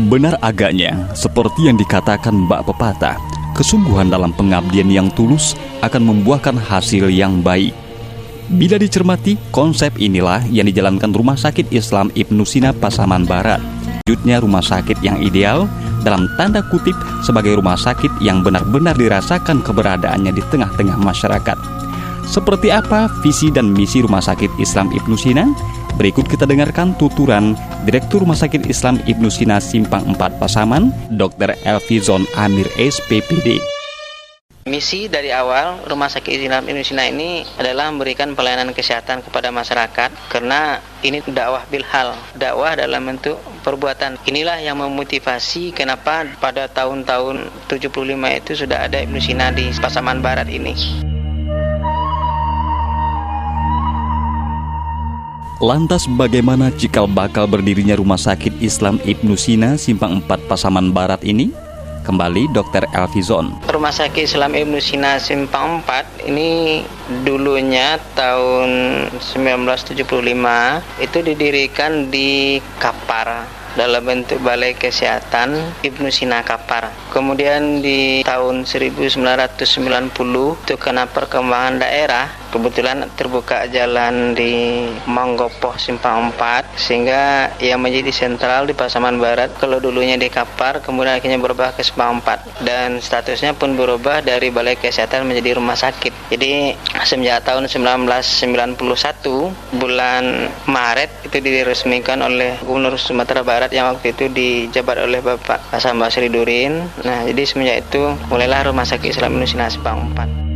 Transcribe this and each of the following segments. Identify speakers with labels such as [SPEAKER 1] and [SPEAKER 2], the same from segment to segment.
[SPEAKER 1] Benar agaknya, seperti yang dikatakan Mbak Pepatah, kesungguhan dalam pengabdian yang tulus akan membuahkan hasil yang baik. Bila dicermati, konsep inilah yang dijalankan Rumah Sakit Islam Ibnu Sina Pasaman Barat. Wujudnya rumah sakit yang ideal, dalam tanda kutip, sebagai rumah sakit yang benar-benar dirasakan keberadaannya di tengah-tengah masyarakat. Seperti apa visi dan misi Rumah Sakit Islam Ibnu Sina? Berikut kita dengarkan tuturan Direktur Rumah Sakit Islam Ibnu Sina Simpang 4 Pasaman, Dr. Elvizon Amir SPPD.
[SPEAKER 2] Misi dari awal Rumah Sakit Islam Ibnu Sina ini adalah memberikan pelayanan kesehatan kepada masyarakat, karena ini dakwah bilhal, dakwah dalam bentuk perbuatan. Inilah yang memotivasi kenapa pada tahun-tahun 75 itu sudah ada Ibnu Sina di Pasaman Barat ini.
[SPEAKER 1] Lantas bagaimana cikal bakal berdirinya Rumah Sakit Islam Ibnu Sina Simpang 4 Pasaman Barat ini? Kembali Dr. Elvizon.
[SPEAKER 2] Rumah Sakit Islam Ibnu Sina Simpang 4 ini dulunya tahun 1975 itu didirikan di Kapar dalam bentuk Balai Kesehatan Ibnu Sina Kapar. Kemudian di tahun 1990 itu karena perkembangan daerah, kebetulan terbuka jalan di Manggopoh Simpang 4 sehingga ia menjadi sentral di Pasaman Barat. Kalau dulunya di Kapar, kemudian akhirnya berubah ke Simpang 4 dan statusnya pun berubah dari Balai Kesehatan menjadi rumah sakit. Jadi sejak tahun 1991 bulan Maret itu diresmikan oleh Gubernur Sumatera Barat yang waktu itu dijabat oleh Bapak Hasan Basri Durin. Nah, jadi semenjak itu mulailah Rumah Sakit Islam Ibnu Sina Simpang 4.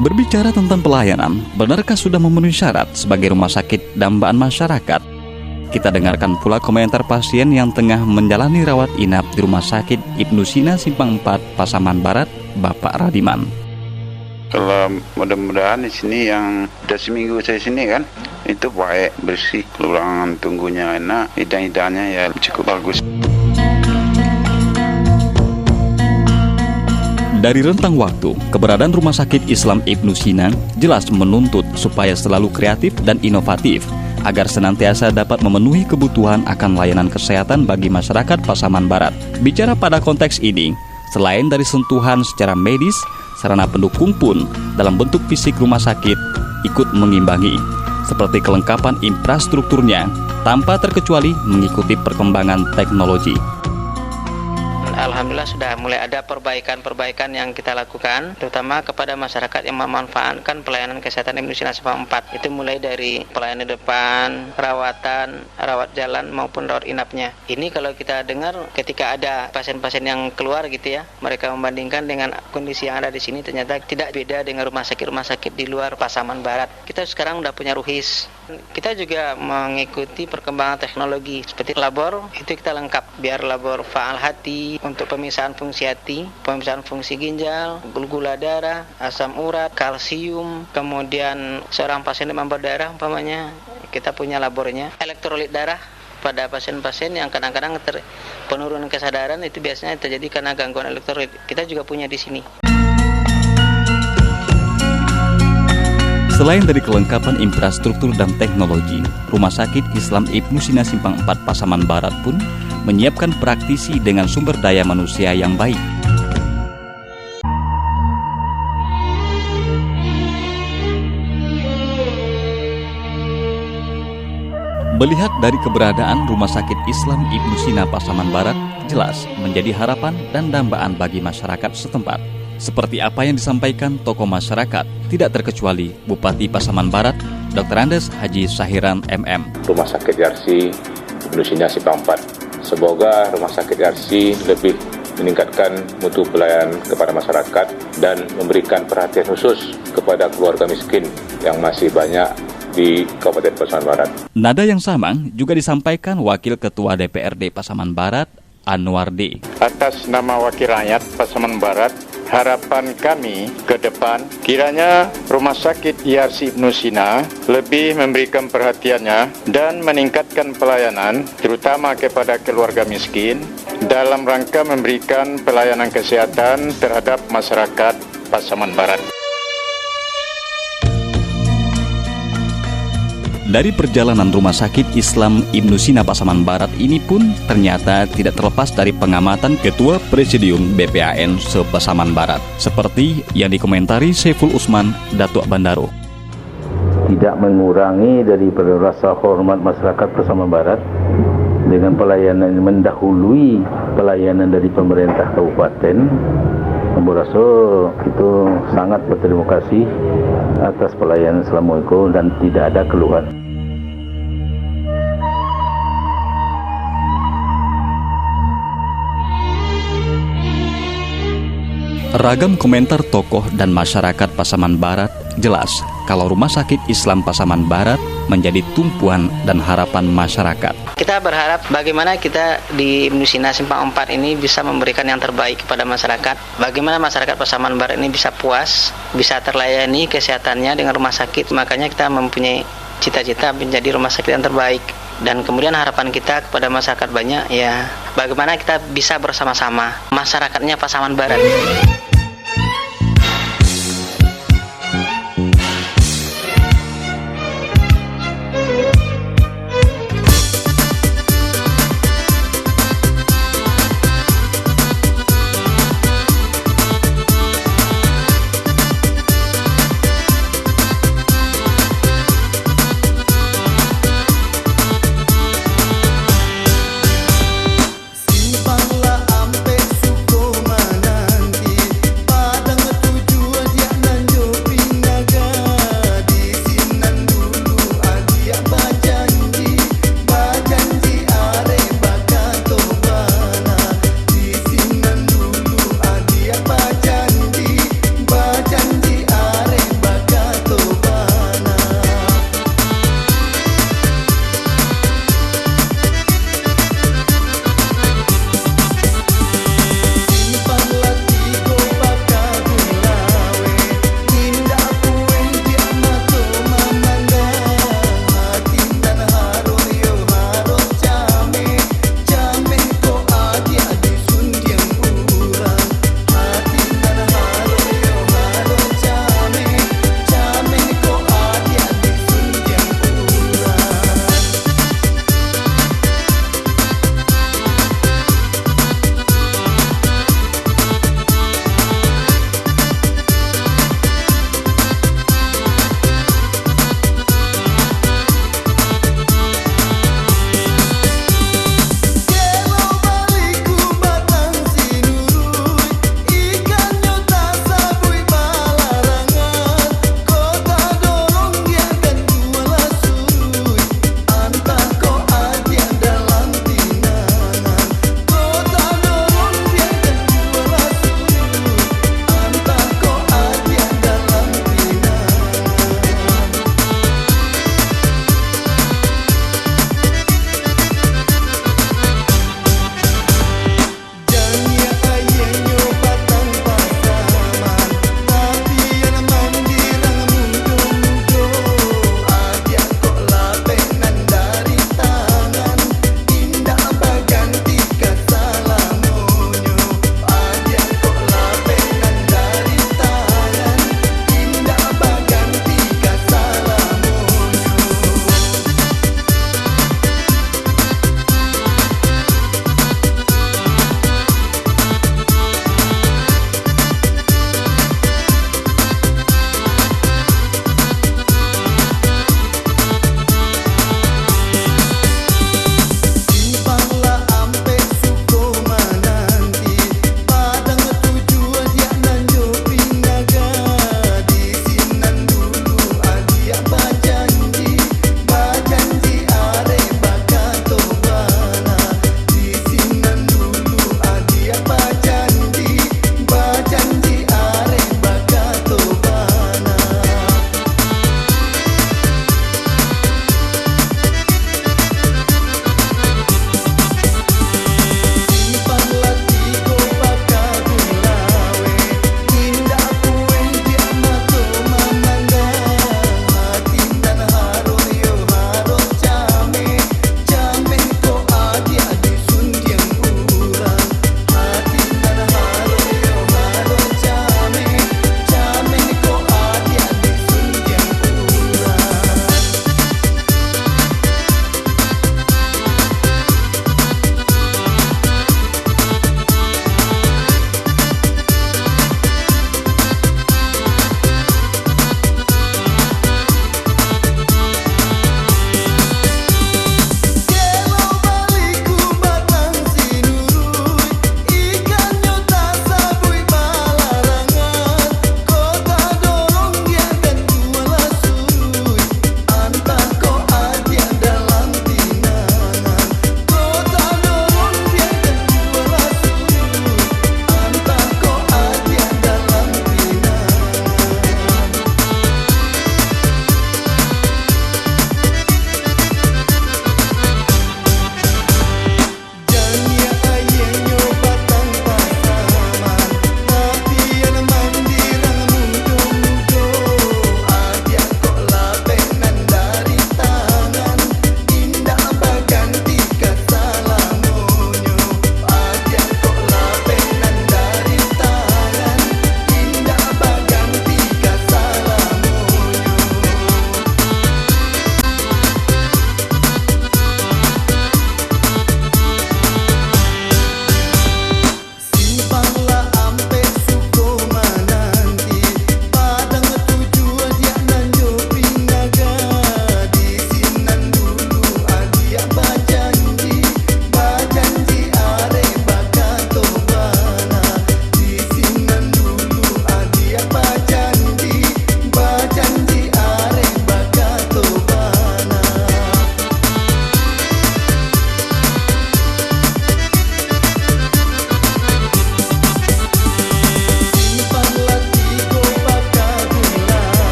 [SPEAKER 1] Berbicara tentang pelayanan, benarkah sudah memenuhi syarat sebagai rumah sakit dambaan masyarakat? Kita dengarkan pula komentar pasien yang tengah menjalani rawat inap di Rumah Sakit Ibnu Sina Simpang 4 Pasaman Barat, Bapak Radiman.
[SPEAKER 3] Kalau mudah-mudahan di sini yang udah seminggu saya sini kan, itu baik, bersih, ruangan tunggunya enak, hidang-hidangnya ya cukup bagus.
[SPEAKER 1] Dari rentang waktu, keberadaan Rumah Sakit Islam Ibnu Sina jelas menuntut supaya selalu kreatif dan inovatif agar senantiasa dapat memenuhi kebutuhan akan layanan kesehatan bagi masyarakat Pasaman Barat. Bicara pada konteks ini, selain dari sentuhan secara medis, sarana pendukung pun dalam bentuk fisik rumah sakit ikut mengimbangi, seperti kelengkapan infrastrukturnya tanpa terkecuali mengikuti perkembangan teknologi.
[SPEAKER 2] Alhamdulillah sudah mulai ada perbaikan-perbaikan yang kita lakukan, terutama kepada masyarakat yang memanfaatkan pelayanan kesehatan Ibnu Sina Simpang 4. Itu mulai dari pelayanan depan, rawatan, rawat jalan maupun rawat inapnya. Ini kalau kita dengar ketika ada pasien-pasien yang keluar gitu ya, mereka membandingkan dengan kondisi yang ada di sini, ternyata tidak beda dengan rumah sakit di luar Pasaman Barat. Kita sekarang udah punya RUHIS. Kita juga mengikuti perkembangan teknologi seperti labor, itu kita lengkap, biar labor faal hati untuk pemisahan fungsi hati, pemisahan fungsi ginjal, gula darah, asam urat, kalsium, kemudian seorang pasien demam berdarah umpamanya, kita punya labornya, elektrolit darah pada pasien-pasien yang kadang-kadang penurunan kesadaran itu biasanya terjadi karena gangguan elektrolit. Kita juga punya di sini.
[SPEAKER 1] Selain dari kelengkapan infrastruktur dan teknologi, Rumah Sakit Islam Ibnu Sina Simpang 4 Pasaman Barat pun menyiapkan praktisi dengan sumber daya manusia yang baik. Melihat dari keberadaan Rumah Sakit Islam Ibnu Sina Pasaman Barat, jelas menjadi harapan dan dambaan bagi masyarakat setempat. Seperti apa yang disampaikan tokoh masyarakat, tidak terkecuali Bupati Pasaman Barat, Dr. Andes Haji Sahiran MM.
[SPEAKER 4] Rumah Sakit Yarsi Ibnu Sina Simpang 4. Semoga Rumah Sakit Yarsi lebih meningkatkan mutu pelayanan kepada masyarakat dan memberikan perhatian khusus kepada keluarga miskin yang masih banyak di Kabupaten Pasaman Barat.
[SPEAKER 1] Nada yang sama juga disampaikan Wakil Ketua DPRD Pasaman Barat, Anwar D.
[SPEAKER 5] Atas nama Wakil Rakyat Pasaman Barat, harapan kami ke depan kiranya Rumah Sakit Yarsi Ibnu Sina lebih memberikan perhatiannya dan meningkatkan pelayanan terutama kepada keluarga miskin dalam rangka memberikan pelayanan kesehatan terhadap masyarakat Pasaman Barat.
[SPEAKER 1] Dari perjalanan Rumah Sakit Islam Ibnu Sina Pasaman Barat ini pun ternyata tidak terlepas dari pengamatan Ketua Presidium BPAN se-Pasaman Barat, seperti yang dikomentari Saiful Usman, Datuk Bandaro.
[SPEAKER 6] Tidak mengurangi dari rasa hormat masyarakat Pasaman Barat dengan pelayanan yang mendahului pelayanan dari pemerintah kabupaten. Ambo rasa itu sangat berterima kasih atas pelayanan selama itu dan tidak ada keluhan.
[SPEAKER 1] Ragam komentar tokoh dan masyarakat Pasaman Barat jelas kalau Rumah Sakit Islam Pasaman Barat menjadi tumpuan dan harapan masyarakat.
[SPEAKER 2] Kita berharap bagaimana kita di Ibnu Sina Simpang 4 ini bisa memberikan yang terbaik kepada masyarakat. Bagaimana masyarakat Pasaman Barat ini bisa puas, bisa terlayani kesehatannya dengan rumah sakit. Makanya kita mempunyai cita-cita menjadi rumah sakit yang terbaik. Dan kemudian harapan kita kepada masyarakat banyak, ya bagaimana kita bisa bersama-sama masyarakatnya Pasaman Barat.